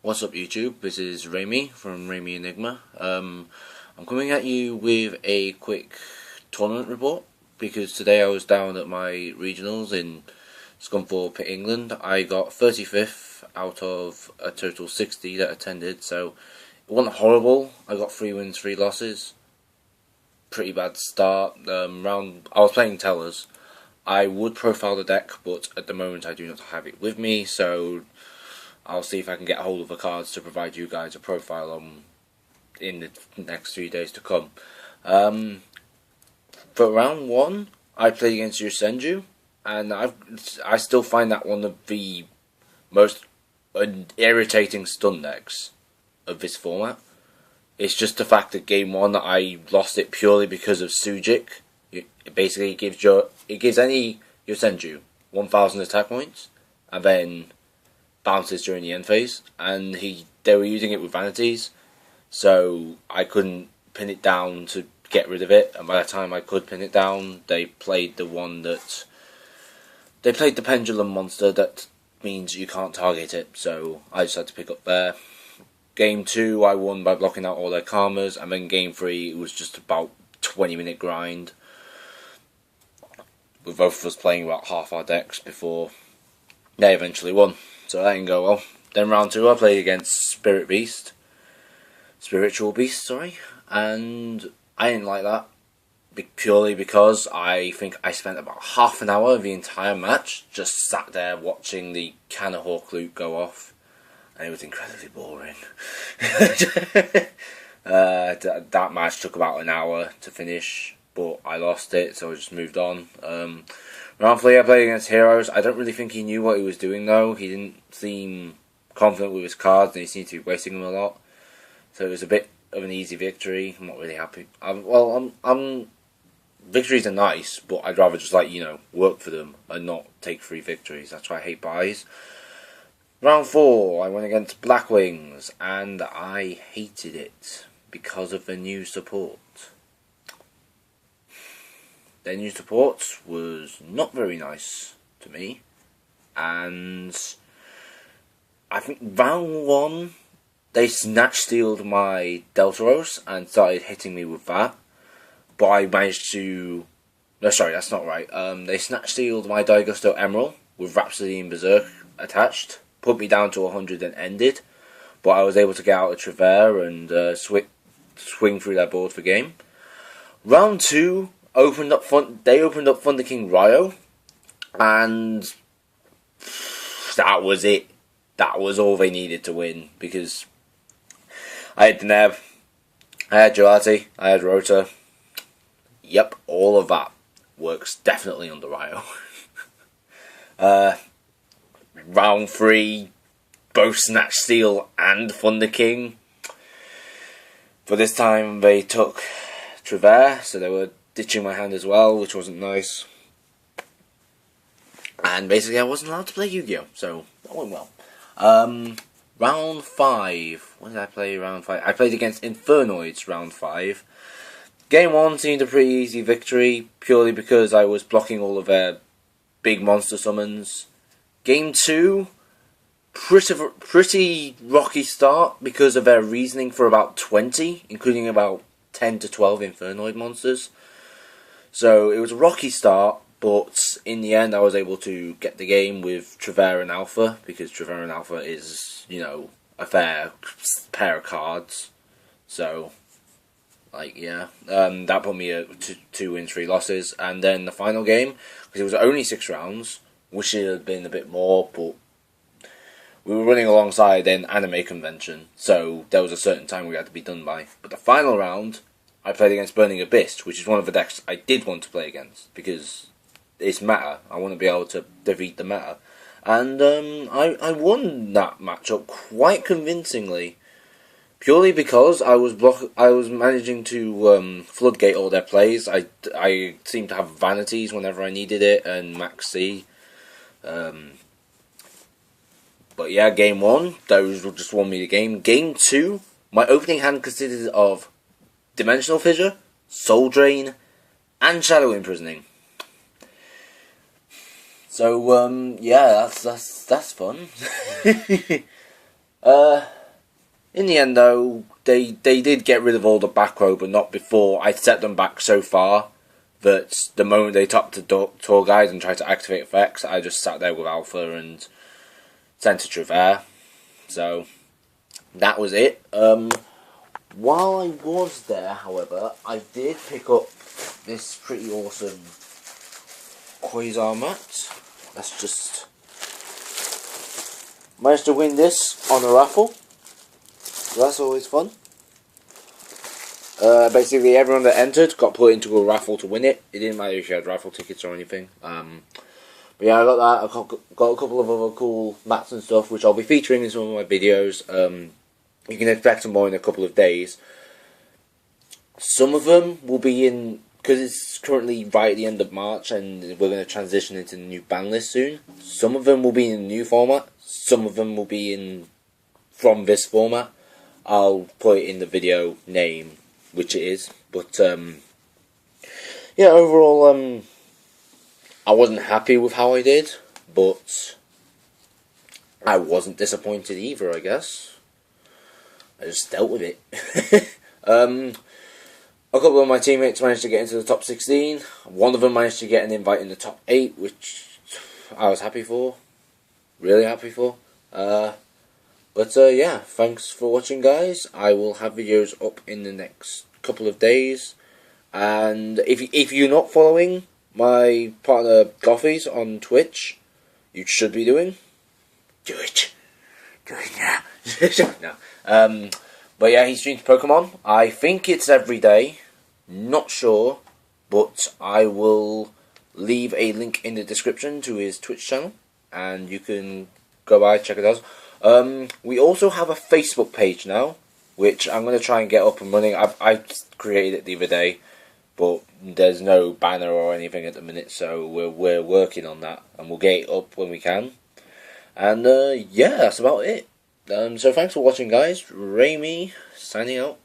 What's up YouTube, this is Ramei from Ramei Enigma. I'm coming at you with a quick tournament report because today I was down at my regionals in Scunthorpe, England. I got 35th out of a total 60 that attended, so it wasn't horrible. I got 3 wins, 3 losses. Pretty bad start. I was playing tellers. I would profile the deck, but at the moment I do not have it with me, so I'll see if I can get a hold of the cards to provide you guys a profile on in the next 3 days to come. For round 1, I played against Yusenju, and I still find that one of the most irritating stun decks of this format. It's just the fact that game 1 I lost it purely because of Sujik. It basically gives any Yusenju 1000 attack points, and then bounces during the end phase, and they were using it with vanities, so I couldn't pin it down to get rid of it, and by the time I could pin it down, they played the pendulum monster that means you can't target it, so I just had to pick up there. Game 2 I won by blocking out all their karmas, and then game 3 it was just about 20-minute grind, with both of us playing about half our decks before they eventually won. So that didn't go well. Then round 2 I played against Spiritual Beast, and I didn't like that purely because I think I spent about half an hour of the entire match just sat there watching the Canna Hawk loot go off, and it was incredibly boring. That match took about an hour to finish, but I lost it, so I just moved on. Round 3 I played against Heroes. I don't really think he knew what he was doing though. He didn't seem confident with his cards, and he seemed to be wasting them a lot. So it was a bit of an easy victory. I'm not really happy. Victories are nice, but I'd rather just work for them and not take free victories. That's why I hate buys. Round 4 I went against Blackwings, and I hated it because of the new support. Their new support was not very nice to me, and I think round 1 they snatch-stealed my Deltaros and started hitting me with that, but I managed to... No, sorry, that's not right. They snatch-stealed my Daigusto Emerald with Rhapsody and Berserk attached, put me down to 100 and ended, but I was able to get out of Travere and swing through their board for game. Round 2... They opened up Thunder King Ryo, and that was it. That was all they needed to win, because I had Deneb, I had Gelati, I had Rota. Yep, all of that works definitely under Ryo. Round 3, both Snatch Steel and Thunder King. For this time they took Travere, so they were ditching my hand as well, which wasn't nice. And basically I wasn't allowed to play Yu-Gi-Oh! So that went well. Round 5. When did I play round 5? I played against Infernoids round 5. Game 1 seemed a pretty easy victory, purely because I was blocking all of their big monster summons. Game 2, pretty rocky start because of their reasoning for about 20, including about 10 to 12 Infernoid monsters. So it was a rocky start, but in the end I was able to get the game with Travere and Alpha, because Travere and Alpha is, a fair pair of cards. So, that put me at 2 wins, 3 losses. And then the final game, because it was only 6 rounds, wish it had been a bit more, but we were running alongside an anime convention, so there was a certain time we had to be done by. But the final round, I played against Burning Abyss, which is one of the decks I did want to play against, because it's meta. I want to be able to defeat the meta. And I won that matchup quite convincingly, purely because I was managing to floodgate all their plays. I seemed to have vanities whenever I needed it, and Max C. But yeah, game 1, those just won me the game. Game 2, my opening hand consisted of Dimensional Fissure, Soul Drain, and Shadow Imprisoning. So yeah, that's fun. In the end, though, they did get rid of all the back row, but not before I set them back so far that the moment they topped the tour guide and tried to activate effects, I just sat there with Alpha and sent a Trevere. So that was it. While I was there, however, I did pick up this pretty awesome Quasar mat. Let's just managed to win this on a raffle. So that's always fun. Basically, everyone that entered got put into a raffle to win it. It didn't matter if you had raffle tickets or anything. But yeah, I got that. I got a couple of other cool mats and stuff, which I'll be featuring in some of my videos. You can expect some more in a couple of days. Some of them will be in, because it's currently right at the end of March, and we're going to transition into the new ban list soon. Some of them will be in the new format. Some of them will be in from this format. I'll put it in the video name, which it is. But yeah, overall, I wasn't happy with how I did, but I wasn't disappointed either, I guess. I just dealt with it. A couple of my teammates managed to get into the top 16. One of them managed to get an invite in the top 8, which I was happy for. Really happy for. But yeah, thanks for watching, guys. I will have videos up in the next couple of days. And if you're not following my partner Gothies on Twitch, you should be doing. Do it. Do it now. No. But yeah, he streams Pokemon. I think it's every day. Not sure. But I will leave a link in the description to his Twitch channel. And you can go by, check it out. We also have a Facebook page now, which I'm going to try and get up and running. I created it the other day, but there's no banner or anything at the minute, so we're working on that, and we'll get it up when we can. And yeah, that's about it. So thanks for watching, guys. Ramei signing out.